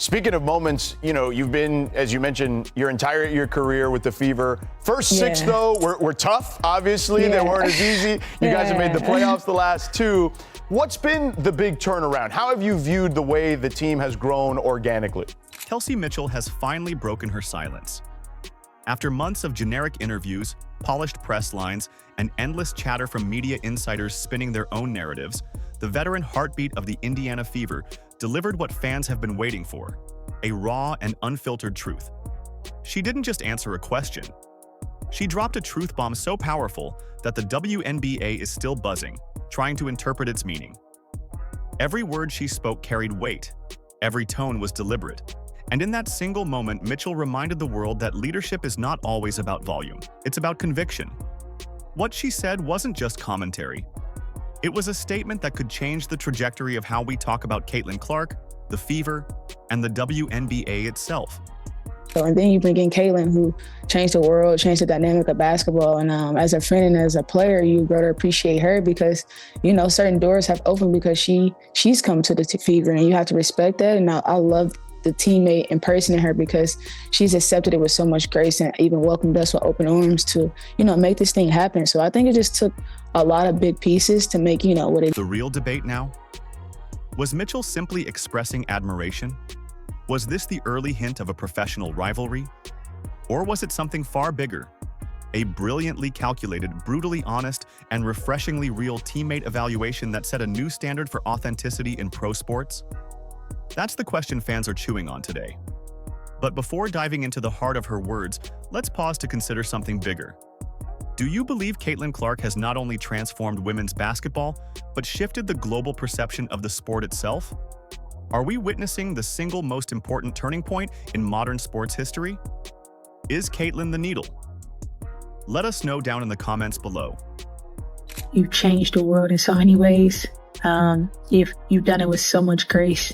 Speaking of moments, you've been, as you mentioned, your career with the Fever. First six, though, were tough, obviously. They weren't as easy. You guys have made the playoffs the last two. What's been the big turnaround? How have you viewed the way the team has grown organically? Kelsey Mitchell has finally broken her silence. After months of generic interviews, polished press lines, and endless chatter from media insiders spinning their own narratives, the veteran heartbeat of the Indiana Fever delivered what fans have been waiting for, a raw and unfiltered truth. She didn't just answer a question. She dropped a truth bomb so powerful that the WNBA is still buzzing, trying to interpret its meaning. Every word she spoke carried weight. Every tone was deliberate. And in that single moment, Mitchell reminded the world that leadership is not always about volume. It's about conviction. What she said wasn't just commentary. It was a statement that could change the trajectory of how we talk about Caitlin Clark, the Fever, and the WNBA itself. And then you bring in Caitlin, who changed the world, changed the dynamic of basketball. And as a friend and as a player, you grow to appreciate her because, certain doors have opened because she's come to the Fever, and you have to respect that. And I love the teammate and person in her because she's accepted it with so much grace and even welcomed us with open arms to, make this thing happen. So I think it just took a lot of big pieces to make, what it. The real debate now? Was Mitchell simply expressing admiration? Was this the early hint of a professional rivalry? Or was it something far bigger? A brilliantly calculated, brutally honest, and refreshingly real teammate evaluation that set a new standard for authenticity in pro sports? That's the question fans are chewing on today. But before diving into the heart of her words, let's pause to consider something bigger. Do you believe Caitlin Clark has not only transformed women's basketball, but shifted the global perception of the sport itself? Are we witnessing the single most important turning point in modern sports history? Is Caitlin the needle? Let us know down in the comments below. You've changed the world in so many ways. You've done it with so much grace.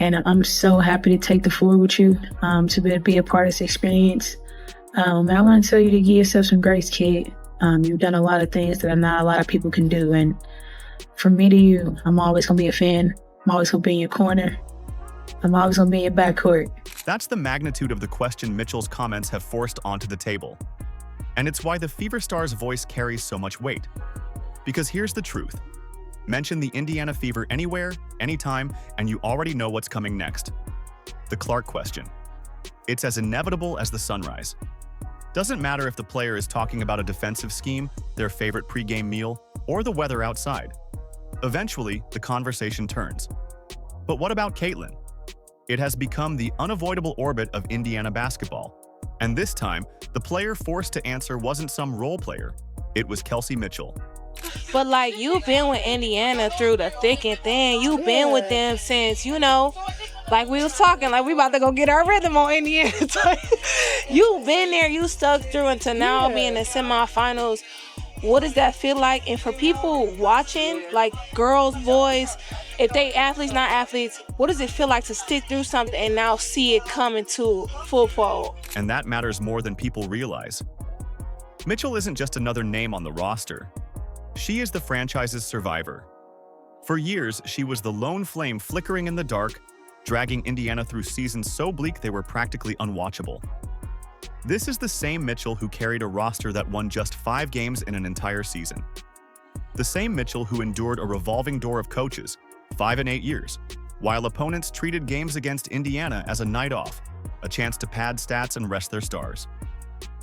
And I'm so happy to take the floor with you, to be a part of this experience. I want to tell you to give yourself some grace, kid. You've done a lot of things that not a lot of people can do. And from me to you, I'm always going to be a fan. I'm always going to be in your corner. I'm always going to be in your backcourt. That's the magnitude of the question Mitchell's comments have forced onto the table. And it's why the Fever star's voice carries so much weight. Because here's the truth. Mention the Indiana Fever anywhere, anytime, and you already know what's coming next. The Clark question. It's as inevitable as the sunrise. Doesn't matter if the player is talking about a defensive scheme, their favorite pregame meal, or the weather outside. Eventually, the conversation turns. But what about Caitlin? It has become the unavoidable orbit of Indiana basketball. And this time, the player forced to answer wasn't some role player. It was Kelsey Mitchell. But you've been with Indiana through the thick and thin. You've been with them since, like we was talking, like we about to go get our rhythm on Indiana. You've been there, you stuck through until now being in the semifinals. What does that feel like? And for people watching, like girls, boys, if they athletes, not athletes, what does it feel like to stick through something and now see it come into full fold? And that matters more than people realize. Mitchell isn't just another name on the roster. She is the franchise's survivor. For years, she was the lone flame flickering in the dark, dragging Indiana through seasons so bleak they were practically unwatchable. This is the same Mitchell who carried a roster that won just 5 games in an entire season. The same Mitchell who endured a revolving door of coaches, 5 and 8 years, while opponents treated games against Indiana as a night off, a chance to pad stats and rest their stars.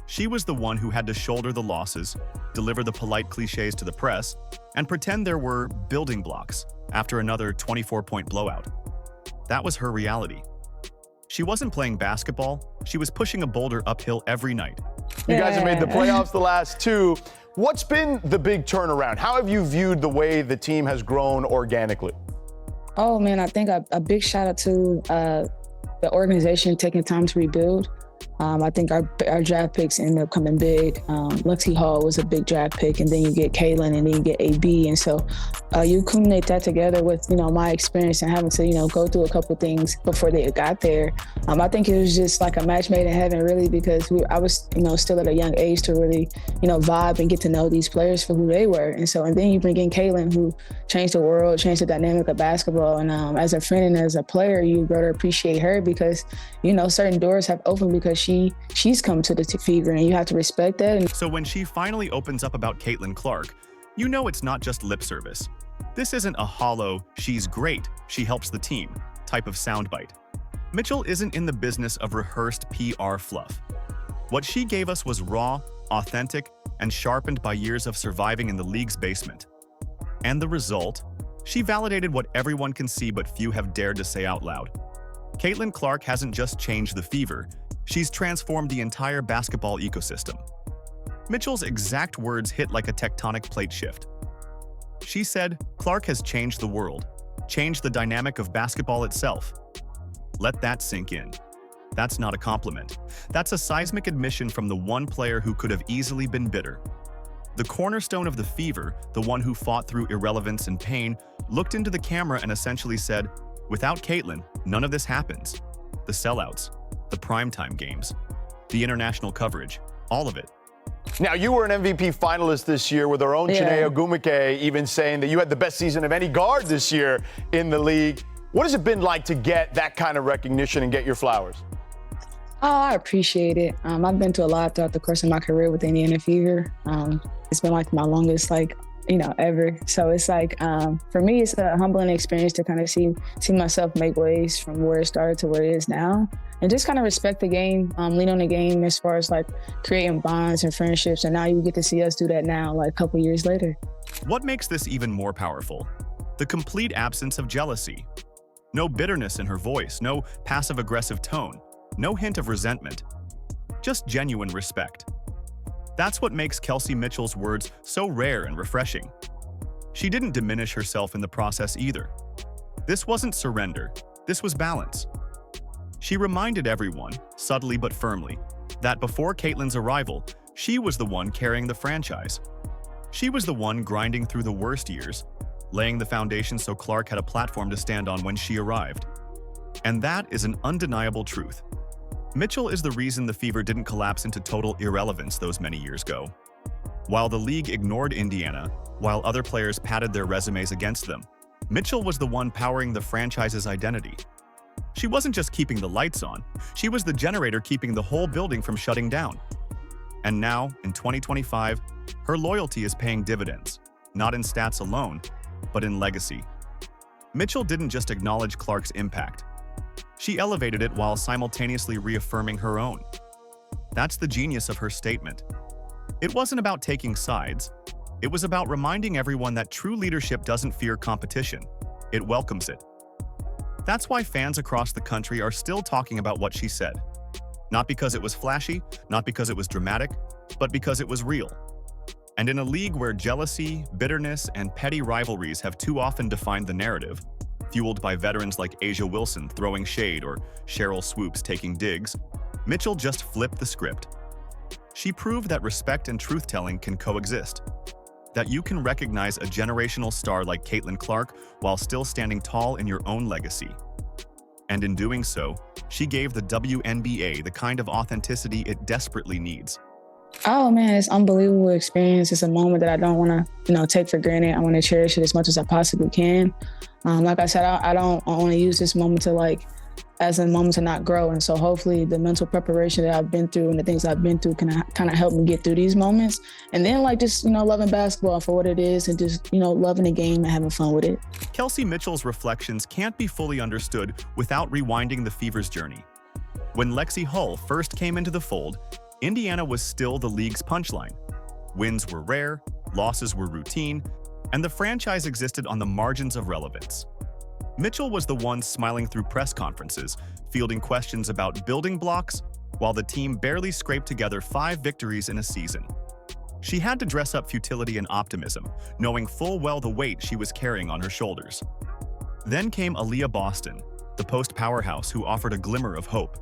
She was the one who had to shoulder the losses, deliver the polite cliches to the press, and pretend there were building blocks after another 24-point blowout. That was her reality. She wasn't playing basketball, she was pushing a boulder uphill every night. You guys have made the playoffs the last two. What's been the big turnaround? How have you viewed the way the team has grown organically? Oh, man, I think a big shout out to the organization taking time to rebuild. I think our draft picks ended up coming big. Lexi Hall was a big draft pick, and then you get Kaylin, and then you get AB. And so you accumulate that together with, my experience and having to, go through a couple things before they got there. I think it was just like a match made in heaven, really, because I was, still at a young age to really, vibe and get to know these players for who they were. And then you bring in Kaylin, who changed the world, changed the dynamic of basketball. And as a friend and as a player, you grow to appreciate her because, certain doors have opened because she's come to the Fever, and you have to respect that. So when she finally opens up about Caitlin Clark, it's not just lip service. This isn't a hollow, she's great, she helps the team type of soundbite. Mitchell isn't in the business of rehearsed PR fluff. What she gave us was raw, authentic, and sharpened by years of surviving in the league's basement. And the result? She validated what everyone can see but few have dared to say out loud. Caitlin Clark hasn't just changed the Fever, she's transformed the entire basketball ecosystem. Mitchell's exact words hit like a tectonic plate shift. She said, "Clark has changed the world, changed the dynamic of basketball itself." Let that sink in. That's not a compliment. That's a seismic admission from the one player who could have easily been bitter. The cornerstone of the Fever, the one who fought through irrelevance and pain, looked into the camera and essentially said, "Without Caitlin, none of this happens." The sellouts, the primetime games, the international coverage, all of it. Now, you were an MVP finalist this year with our own Chiney Ogwumike even saying that you had the best season of any guard this year in the league. What has it been like to get that kind of recognition and get your flowers? Oh, I appreciate it. I've been to a lot throughout the course of my career with Indiana Fever. It's been like my longest, ever. So it's for me, it's a humbling experience to kind of see myself make waves from where it started to where it is now. And just kind of respect the game, lean on the game as far as creating bonds and friendships. And now you get to see us do that now, a couple years later. What makes this even more powerful? The complete absence of jealousy. No bitterness in her voice, no passive-aggressive tone, no hint of resentment. Just genuine respect. That's what makes Kelsey Mitchell's words so rare and refreshing. She didn't diminish herself in the process either. This wasn't surrender, this was balance. She reminded everyone, subtly but firmly, that before Caitlin's arrival, she was the one carrying the franchise. She was the one grinding through the worst years, laying the foundation so Clark had a platform to stand on when she arrived. And that is an undeniable truth. Mitchell is the reason the Fever didn't collapse into total irrelevance those many years ago. While the league ignored Indiana, while other players padded their resumes against them, Mitchell was the one powering the franchise's identity. She wasn't just keeping the lights on, she was the generator keeping the whole building from shutting down. And now, in 2025, her loyalty is paying dividends, not in stats alone, but in legacy. Mitchell didn't just acknowledge Clark's impact. She elevated it while simultaneously reaffirming her own. That's the genius of her statement. It wasn't about taking sides. It was about reminding everyone that true leadership doesn't fear competition. It welcomes it. That's why fans across the country are still talking about what she said. Not because it was flashy, not because it was dramatic, but because it was real. And in a league where jealousy, bitterness, and petty rivalries have too often defined the narrative, fueled by veterans like Asia Wilson throwing shade or Cheryl Swoops taking digs, Mitchell just flipped the script. She proved that respect and truth-telling can coexist. That you can recognize a generational star like Caitlin Clark while still standing tall in your own legacy. And in doing so, she gave the WNBA the kind of authenticity it desperately needs. Oh man, it's an unbelievable experience. It's a moment that I don't want to, take for granted. I want to cherish it as much as I possibly can. Like I said, I want to use this moment to as a moment to not grow. And so hopefully the mental preparation that I've been through and the things I've been through can kind of help me get through these moments. And then just, loving basketball for what it is and just, loving the game and having fun with it. Kelsey Mitchell's reflections can't be fully understood without rewinding the Fever's journey. When Lexi Hull first came into the fold, Indiana was still the league's punchline. Wins were rare, losses were routine, and the franchise existed on the margins of relevance. Mitchell was the one smiling through press conferences, fielding questions about building blocks, while the team barely scraped together 5 victories in a season. She had to dress up futility and optimism, knowing full well the weight she was carrying on her shoulders. Then came Aaliyah Boston, the post-powerhouse who offered a glimmer of hope.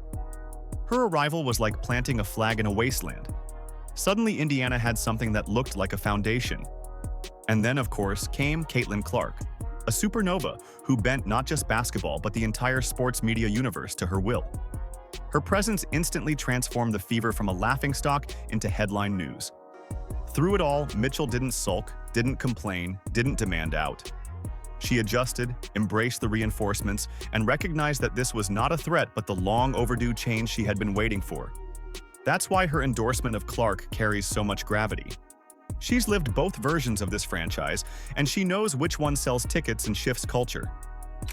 Her arrival was like planting a flag in a wasteland. Suddenly, Indiana had something that looked like a foundation. And then, of course, came Caitlin Clark, a supernova who bent not just basketball but the entire sports media universe to her will. Her presence instantly transformed the Fever from a laughingstock into headline news. Through it all, Mitchell didn't sulk, didn't complain, didn't demand out. She adjusted, embraced the reinforcements, and recognized that this was not a threat but the long overdue change she had been waiting for. That's why her endorsement of Clark carries so much gravity. She's lived both versions of this franchise, and she knows which one sells tickets and shifts culture.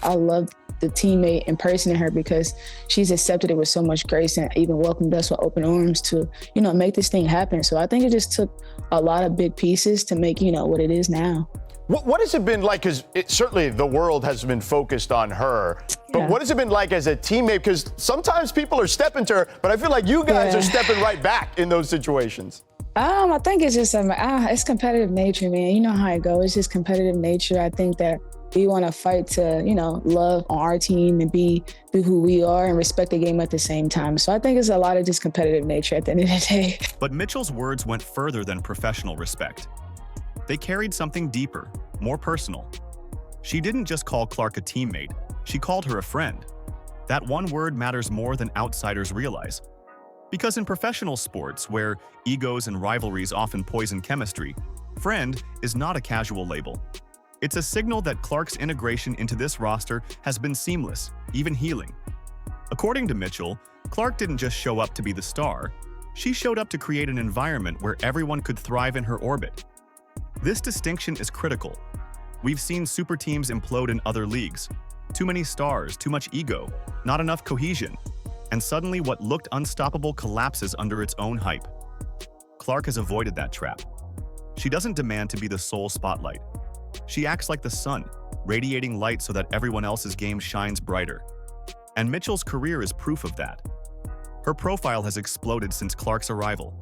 I love the teammate and person in her because she's accepted it with so much grace and even welcomed us with open arms to, make this thing happen. So I think it just took a lot of big pieces to make, what it is now. What has it been like? Because certainly the world has been focused on her. But what has it been like as a teammate? Because sometimes people are stepping to her, but I feel like you guys are stepping right back in those situations. I think it's just it's competitive nature, man. You know how it goes. It's just competitive nature. I think that we want to fight to, love on our team and be who we are and respect the game at the same time. So I think it's a lot of just competitive nature at the end of the day. But Mitchell's words went further than professional respect. They carried something deeper, more personal. She didn't just call Clark a teammate, she called her a friend. That one word matters more than outsiders realize. Because in professional sports, where egos and rivalries often poison chemistry, friend is not a casual label. It's a signal that Clark's integration into this roster has been seamless, even healing. According to Mitchell, Clark didn't just show up to be the star, she showed up to create an environment where everyone could thrive in her orbit. This distinction is critical. We've seen super teams implode in other leagues. Too many stars, too much ego, not enough cohesion. And suddenly what looked unstoppable collapses under its own hype. Clark has avoided that trap. She doesn't demand to be the sole spotlight. She acts like the sun, radiating light so that everyone else's game shines brighter. And Mitchell's career is proof of that. Her profile has exploded since Clark's arrival.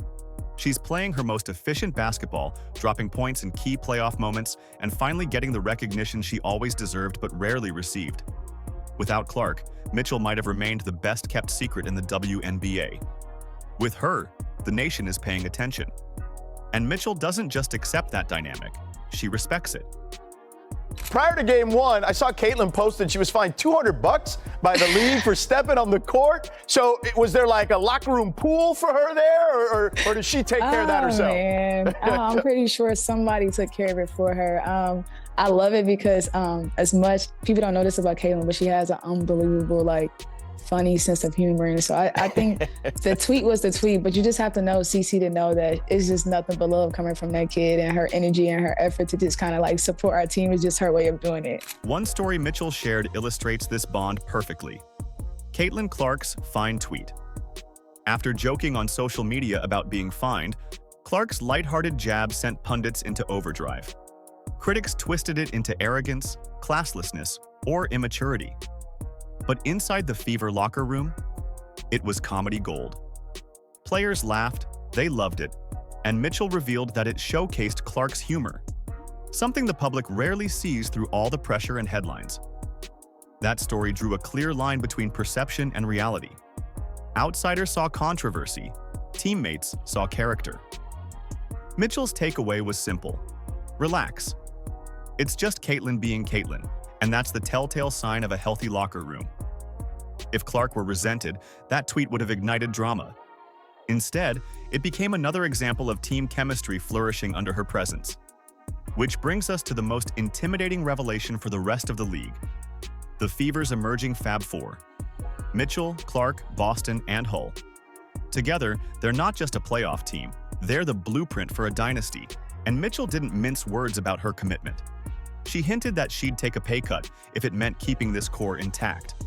She's playing her most efficient basketball, dropping points in key playoff moments, and finally getting the recognition she always deserved but rarely received. Without Clark, Mitchell might have remained the best-kept secret in the WNBA. With her, the nation is paying attention. And Mitchell doesn't just accept that dynamic, she respects it. Prior to game one, I saw Caitlin posted she was fined $200 by the league for stepping on the court. So was there like a locker room pool for her there, or did she take care of that herself? Man. I'm pretty sure somebody took care of it for her. I love it because as much people don't know this about Caitlin, but she has an unbelievable funny sense of humor. And so I think the tweet was the tweet, but you just have to know CC to know that it's just nothing but love coming from that kid, and her energy and her effort to just kind of support our team is just her way of doing it. One story Mitchell shared illustrates this bond perfectly. Caitlin Clark's fine tweet. After joking on social media about being fined, Clark's lighthearted jab sent pundits into overdrive. Critics twisted it into arrogance, classlessness, or immaturity. But inside the Fever locker room, it was comedy gold. Players laughed, they loved it, and Mitchell revealed that it showcased Clark's humor, something the public rarely sees through all the pressure and headlines. That story drew a clear line between perception and reality. Outsiders saw controversy, teammates saw character. Mitchell's takeaway was simple: relax. It's just Caitlin being Caitlin, and that's the telltale sign of a healthy locker room. If Clark were resented, that tweet would have ignited drama. Instead, it became another example of team chemistry flourishing under her presence. Which brings us to the most intimidating revelation for the rest of the league: the Fever's emerging Fab Four. Mitchell, Clark, Boston, and Hull. Together, they're not just a playoff team, they're the blueprint for a dynasty, and Mitchell didn't mince words about her commitment. She hinted that she'd take a pay cut if it meant keeping this core intact.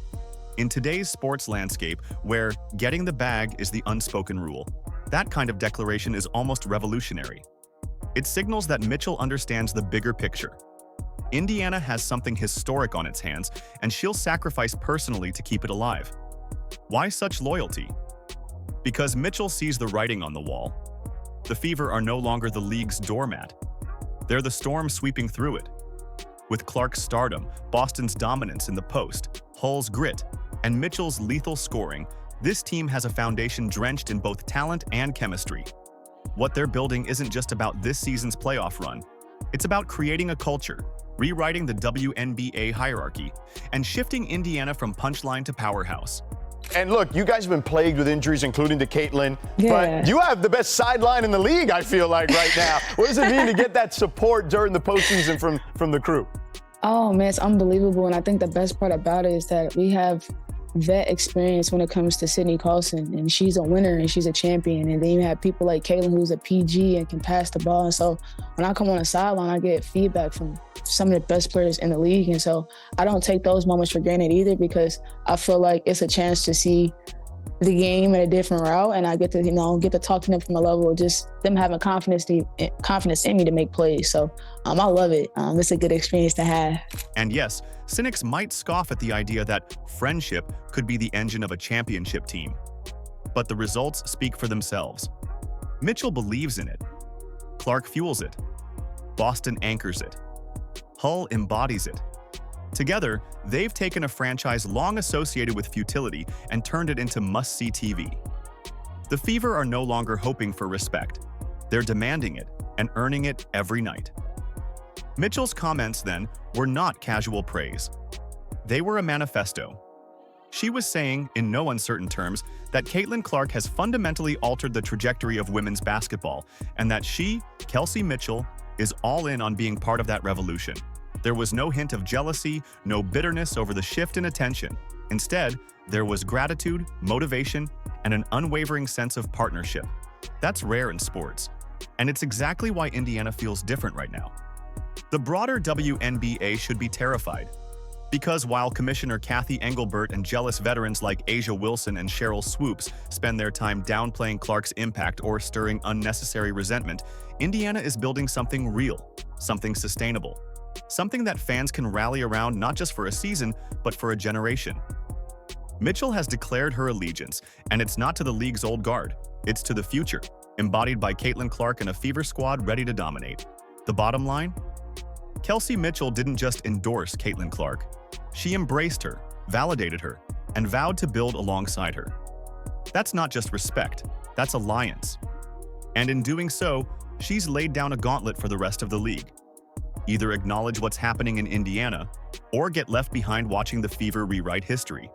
In today's sports landscape, where getting the bag is the unspoken rule, that kind of declaration is almost revolutionary. It signals that Mitchell understands the bigger picture. Indiana has something historic on its hands, and she'll sacrifice personally to keep it alive. Why such loyalty? Because Mitchell sees the writing on the wall. The Fever are no longer the league's doormat. They're the storm sweeping through it. With Clark's stardom, Boston's dominance in the post, Hull's grit, and Mitchell's lethal scoring, This team has a foundation drenched in both talent and chemistry. What they're building isn't just about this season's playoff run. It's about creating a culture, rewriting the WNBA hierarchy, and shifting Indiana from punchline to powerhouse. And look, you guys have been plagued with injuries, including to Caitlin, Yeah. but you have the best sideline in the league, I feel like, right now. What does it mean to get that support during the postseason from the crew? Oh man, it's unbelievable. And I think the best part about it is that we have vet experience when it comes to Sydney Carlson, and she's a winner and she's a champion. And then you have people like Caitlin, who's a PG and can pass the ball. And so when I come on the sideline, I get feedback from some of the best players in the league. And so I don't take those moments for granted either, because I feel like it's a chance to see the game in a different route, and I get to talk to them from a level of just them having confidence in me to make plays. So I love it. It's a good experience to have. And yes, cynics might scoff at the idea that friendship could be the engine of a championship team. But the results speak for themselves. Mitchell believes in it. Clark fuels it. Boston anchors it. Hull embodies it. Together, they've taken a franchise long associated with futility and turned it into must-see TV. The Fever are no longer hoping for respect. They're demanding it and earning it every night. Mitchell's comments, then, were not casual praise. They were a manifesto. She was saying, in no uncertain terms, that Caitlin Clark has fundamentally altered the trajectory of women's basketball, and that she, Kelsey Mitchell, is all in on being part of that revolution. There was no hint of jealousy, no bitterness over the shift in attention. Instead, there was gratitude, motivation, and an unwavering sense of partnership. That's rare in sports. And it's exactly why Indiana feels different right now. The broader WNBA should be terrified. Because while Commissioner Kathy Engelbert and jealous veterans like Asia Wilson and Cheryl Swoops spend their time downplaying Clark's impact or stirring unnecessary resentment, Indiana is building something real, something sustainable. Something that fans can rally around not just for a season, but for a generation. Mitchell has declared her allegiance, and it's not to the league's old guard. It's to the future, embodied by Caitlin Clark and a Fever squad ready to dominate. The bottom line? Kelsey Mitchell didn't just endorse Caitlin Clark. She embraced her, validated her, and vowed to build alongside her. That's not just respect, that's alliance. And in doing so, she's laid down a gauntlet for the rest of the league. Either acknowledge what's happening in Indiana, or get left behind watching the Fever rewrite history.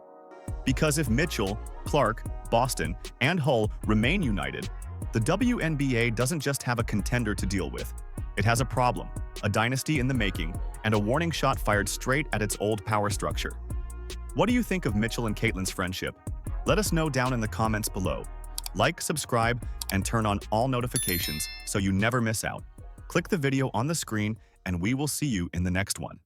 Because if Mitchell, Clark, Boston, and Hull remain united, the WNBA doesn't just have a contender to deal with. It has a problem, a dynasty in the making, and a warning shot fired straight at its old power structure. What do you think of Mitchell and Caitlin's friendship? Let us know down in the comments below. Like, subscribe, and turn on all notifications so you never miss out. Click the video on the screen, and we will see you in the next one.